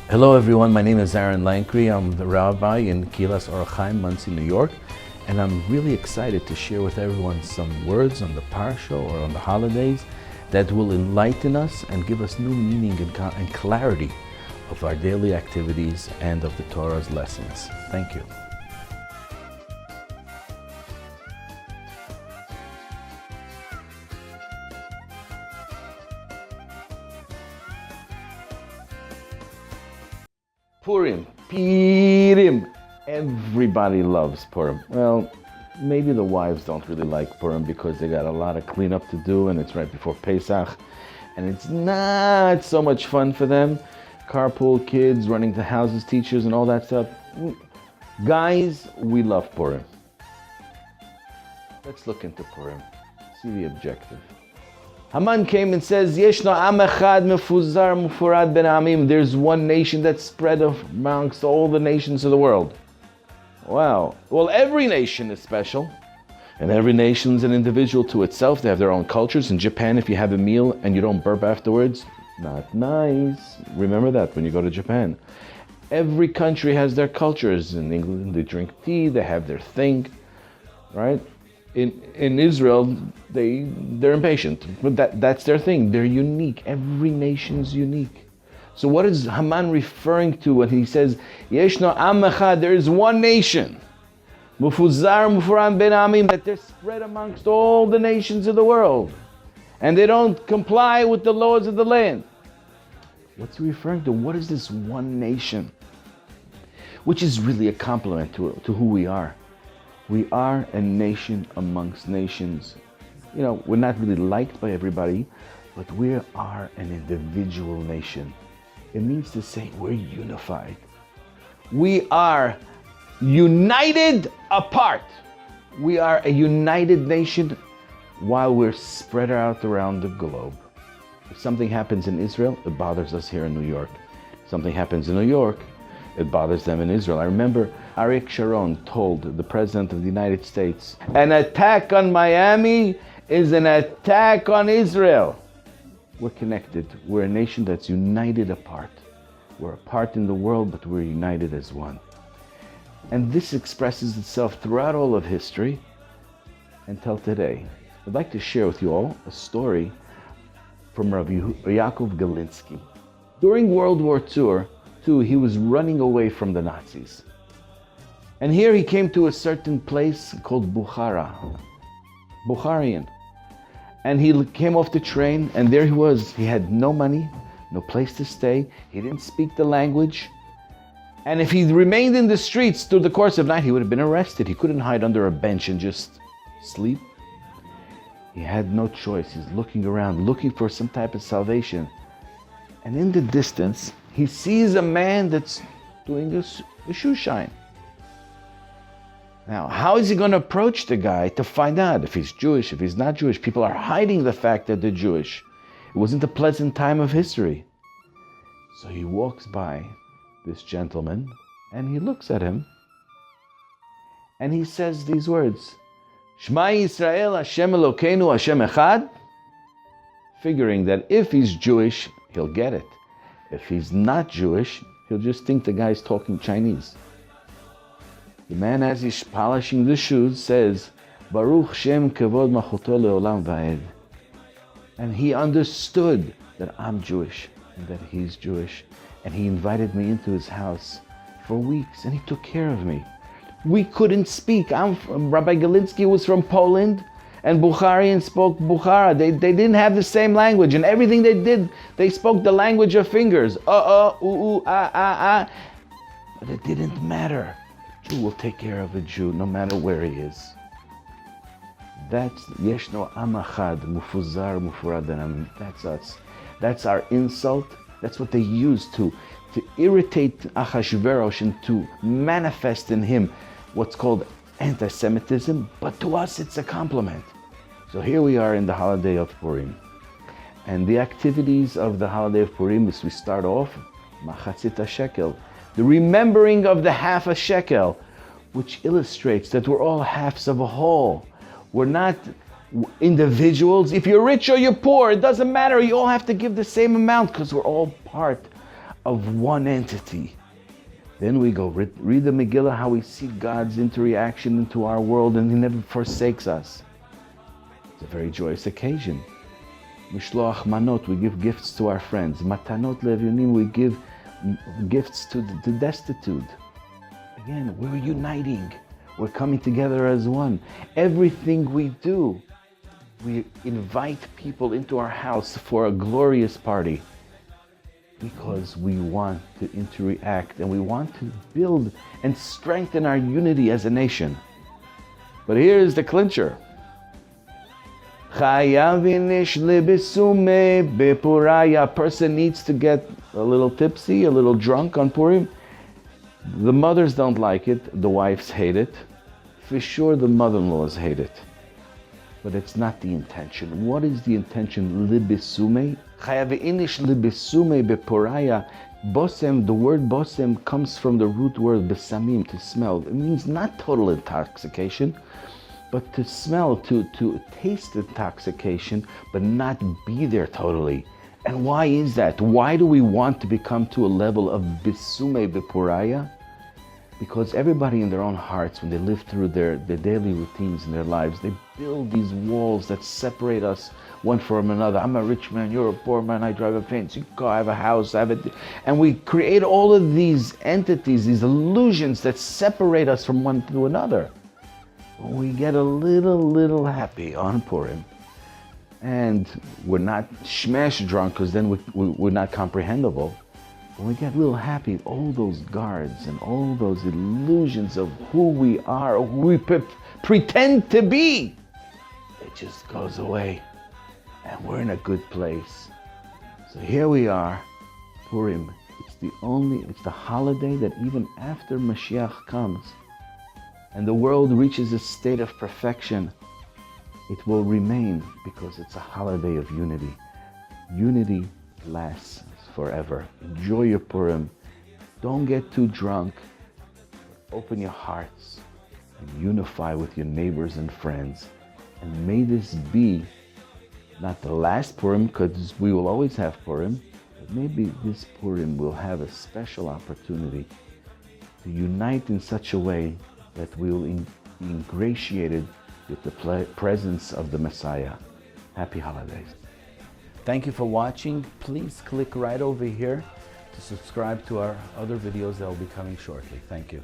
Hello everyone, my name is Rabbi Lankry. I'm the rabbi in Kilas Or Chaim, Monsey, New York, and I'm really excited to share with everyone some words on the parsha or on the holidays that will enlighten us and give us new meaning and clarity of our daily activities and of the Torah's lessons. Thank you. Purim. Everybody loves Purim. Well, maybe the wives don't really like Purim because they got a lot of cleanup to do and it's right before Pesach and it's not so much fun for them. Carpool kids, running to houses, teachers and all that stuff. Guys, we love Purim. Let's look into Purim. See the objective. Haman came and says, Yeshno am echad mefuzar mufurad ben amim. There's one nation that's spread amongst all the nations of the world. Wow. Well, every nation is special. And every nation's an individual to itself. They have their own cultures. In Japan, if you have a meal and you don't burp afterwards, not nice. Remember that when you go to Japan. Every country has their cultures. In England, they drink tea, they have their thing, right? In Israel, they're impatient, but that's their thing. They're unique. Every nation's unique. So what is Haman referring to when he says, Yeshno am echad, there is one nation, mufuzar mufuran ben amim, that they're spread amongst all the nations of the world, and they don't comply with the laws of the land. What's he referring to? What is this one nation? Which is really a compliment to who we are. We are a nation amongst nations. You know, we're not really liked by everybody, but we are an individual nation. It means to say we're unified. We are united apart. We are a united nation while we're spread out around the globe. If something happens in Israel, it bothers us here in New York. If something happens in New York, it bothers them in Israel. I remember Ariel Sharon told the President of the United States, an attack on Miami is an attack on Israel. We're connected. We're a nation that's united apart. We're apart in the world, but we're united as one. And this expresses itself throughout all of history until today. I'd like to share with you all a story from Rabbi Yaakov Galinsky. During World War II, he was running away from the Nazis. And here he came to a certain place called Bukhara, Bukharian. And he came off the train and there he was. He had no money, no place to stay. He didn't speak the language. And if he remained in the streets through the course of night, he would have been arrested. He couldn't hide under a bench and just sleep. He had no choice. He's looking around, looking for some type of salvation. And in the distance, he sees a man that's doing a shoe shine. Now, how is he going to approach the guy to find out if he's Jewish, if he's not Jewish? People are hiding the fact that they're Jewish. It wasn't a pleasant time of history. So he walks by this gentleman and he looks at him and he says these words, Shema Yisrael, Hashem Elokeinu, Hashem Echad, figuring that if he's Jewish, he'll get it. If he's not Jewish, he'll just think the guy's talking Chinese. The man, as he's polishing the shoes, says, Baruch Shem Kavod Machuto Leolam Va'ed. And he understood that I'm Jewish and that he's Jewish. And he invited me into his house for weeks and he took care of me. We couldn't speak. Rabbi Galinsky was from Poland. And Bukharians spoke Bukhara. They didn't have the same language. And everything they did, they spoke the language of fingers. Ooh, ah. But it didn't matter. A Jew will take care of a Jew no matter where he is. That's Yeshno am echad, mufuzar mufurad ben amim. That's us. That's our insult. That's what they used to irritate Achashverosh and to manifest in him what's called anti-Semitism, but to us it's a compliment. So here we are in the holiday of Purim. And the activities of the holiday of Purim is we start off, Machatzit shekel, the remembering of the half a shekel, which illustrates that we're all halves of a whole. We're not individuals. If you're rich or you're poor, it doesn't matter. You all have to give the same amount because we're all part of one entity. Then we go read the Megillah, how we see God's interaction into our world, and He never forsakes us. It's a very joyous occasion. Mishloach manot, we give gifts to our friends. Matanot levunim, we give gifts to the destitute. Again, we're uniting. We're coming together as one. Everything we do, we invite people into our house for a glorious party because we want to interact and we want to build and strengthen our unity as a nation. But here's the clincher. A person needs to get a little tipsy, a little drunk on Purim. The mothers don't like it, the wives hate it. For sure the mother-in-laws hate it. But it's not the intention. What is the intention? Libisume. Libisume beporaya. Bosem, the word bosem comes from the root word besamim, to smell. It means not total intoxication, but to smell, to taste intoxication, but not be there totally. And why is that? Why do we want to become to a level of bisume beporaya? Because everybody in their own hearts, when they live through their daily routines in their lives, they build these walls that separate us one from another. I'm a rich man, you're a poor man, I drive a fancy car, I have a house, I have it. And we create all of these entities, these illusions that separate us from one to another. We get a little happy on Purim. And we're not smash drunk, because then we're not comprehensible. When we get a little happy, all those guards and all those illusions of who we are, or who we pretend to be, it just goes away. And we're in a good place. So here we are, Purim. It's the holiday that even after Mashiach comes and the world reaches a state of perfection, it will remain because it's a holiday of unity. Unity lasts forever. Enjoy your Purim. Don't get too drunk. Open your hearts and unify with your neighbors and friends. And may this be not the last Purim, because we will always have Purim, but maybe this Purim will have a special opportunity to unite in such a way that we will be ingratiated with the presence of the Messiah. Happy holidays. Thank you for watching. Please click right over here to subscribe to our other videos that will be coming shortly. Thank you.